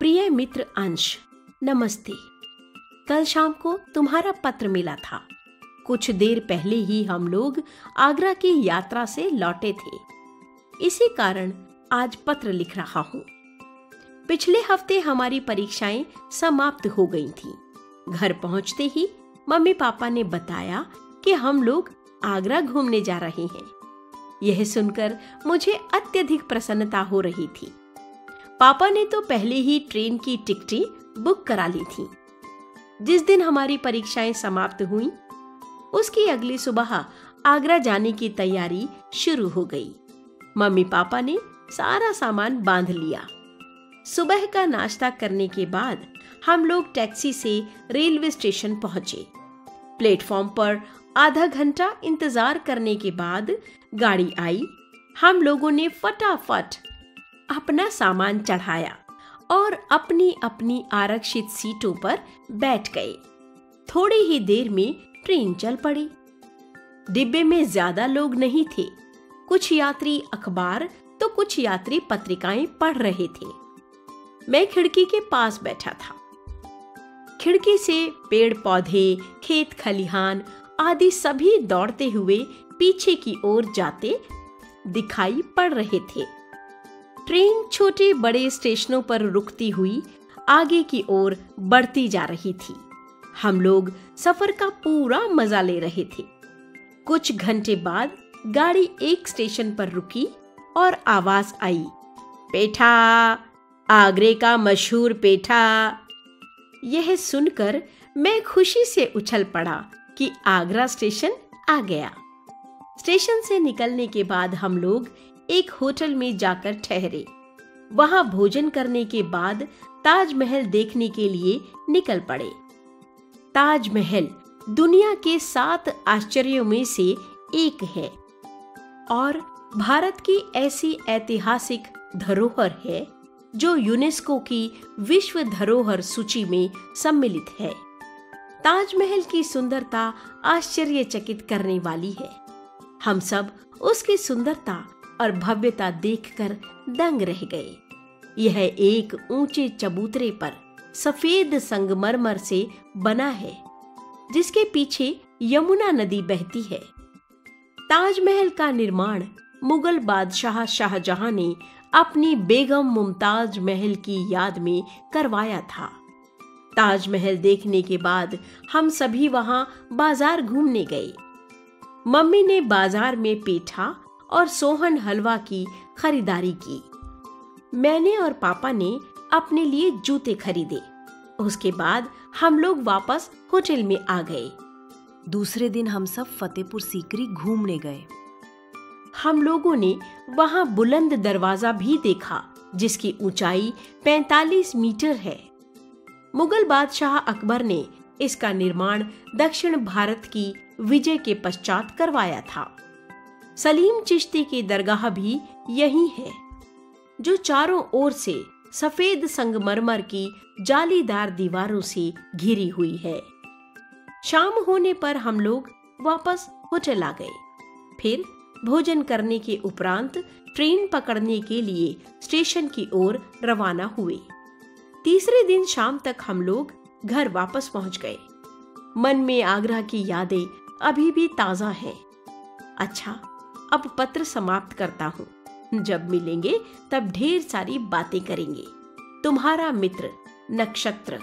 प्रिय मित्र अंश, नमस्ते। कल शाम को तुम्हारा पत्र मिला था। कुछ देर पहले ही हम लोग आगरा की यात्रा से लौटे थे। इसी कारण आज पत्र लिख रहा हूँ। पिछले हफ्ते हमारी परीक्षाएं समाप्त हो गई थीं। घर पहुंचते ही मम्मी पापा ने बताया कि हम लोग आगरा घूमने जा रहे हैं। यह सुनकर मुझे अत्यधिक प्रसन्नता हो रही थी। पापा ने तो पहले ही ट्रेन की टिकटें बुक करा ली थी। जिस दिन हमारी परीक्षाएं समाप्त हुईं, उसकी अगली सुबह आगरा जाने की तैयारी शुरू हो गई। मम्मी पापा ने सारा सामान बांध लिया। सुबह का नाश्ता करने के बाद हम लोग टैक्सी से रेलवे स्टेशन पहुंचे। प्लेटफॉर्म पर आधा घंटा इंतजार करने के बाद गाड़ी आई। हम लोगों ने फटाफट अपना सामान चढ़ाया और अपनी अपनी आरक्षित सीटों पर बैठ गए। थोड़ी ही देर में ट्रेन चल पड़ी। डिब्बे में ज्यादा लोग नहीं थे। कुछ यात्री अखबार तो कुछ यात्री पत्रिकाएं पढ़ रहे थे। मैं खिड़की के पास बैठा था। खिड़की से पेड़ पौधे, खेत खलिहान आदि सभी दौड़ते हुए पीछे की ओर जाते दिखाई पड़ रहे थे। ट्रेन छोटे बड़े स्टेशनों पर रुकती हुई आगे की ओर बढ़ती जा रही थी। हम लोग सफर का पूरा मजा ले रहे थे। कुछ घंटे बाद गाड़ी एक स्टेशन पर रुकी और आवाज आई, पेठा, आगरे का मशहूर पेठा। यह सुनकर मैं खुशी से उछल पड़ा कि आगरा स्टेशन आ गया। स्टेशन से निकलने के बाद हम लोग एक होटल में जाकर ठहरे। वहां भोजन करने के बाद ताजमहल देखने के लिए निकल पड़े। ताजमहल दुनिया के 7 आश्चर्यों में से एक है और भारत की ऐसी ऐतिहासिक धरोहर है जो यूनेस्को की विश्व धरोहर सूची में सम्मिलित है। ताजमहल की सुंदरता आश्चर्यचकित करने वाली है। हम सब उसकी सुंदरता और भव्यता देखकर दंग रह गए। यह एक ऊंचे चबूतरे पर सफेद संगमरमर से बना है, जिसके पीछे यमुना नदी बहती है। ताजमहल का निर्माण मुगल बादशाह शाहजहां ने अपनी बेगम मुमताज महल की याद में करवाया था। ताजमहल देखने के बाद हम सभी वहां बाजार घूमने गए। मम्मी ने बाजार में पेठा और सोहन हलवा की खरीदारी की। मैंने और पापा ने अपने लिए जूते खरीदे। उसके बाद हम लोग वापस होटल में आ गए। दूसरे दिन हम सब फतेहपुर सीकरी घूमने गए। हम लोगों ने वहां बुलंद दरवाजा भी देखा, जिसकी ऊंचाई 45 मीटर है। मुगल बादशाह अकबर ने इसका निर्माण दक्षिण भारत की विजय के पश्चात करवाया था। सलीम चिश्ती की दरगाह भी यही है, जो चारों ओर से सफेद संगमरमर की जालीदार दीवारों से घिरी हुई है। शाम होने पर हम लोग वापस होटल आ गए। फिर भोजन करने के उपरांत ट्रेन पकड़ने के लिए स्टेशन की ओर रवाना हुए। तीसरे दिन शाम तक हम लोग घर वापस पहुंच गए। मन में आगरा की यादें अभी भी ताजा हैं। अच्छा, अब पत्र समाप्त करता हूँ। जब मिलेंगे तब ढेर सारी बातें करेंगे। तुम्हारा मित्र नक्षत्र।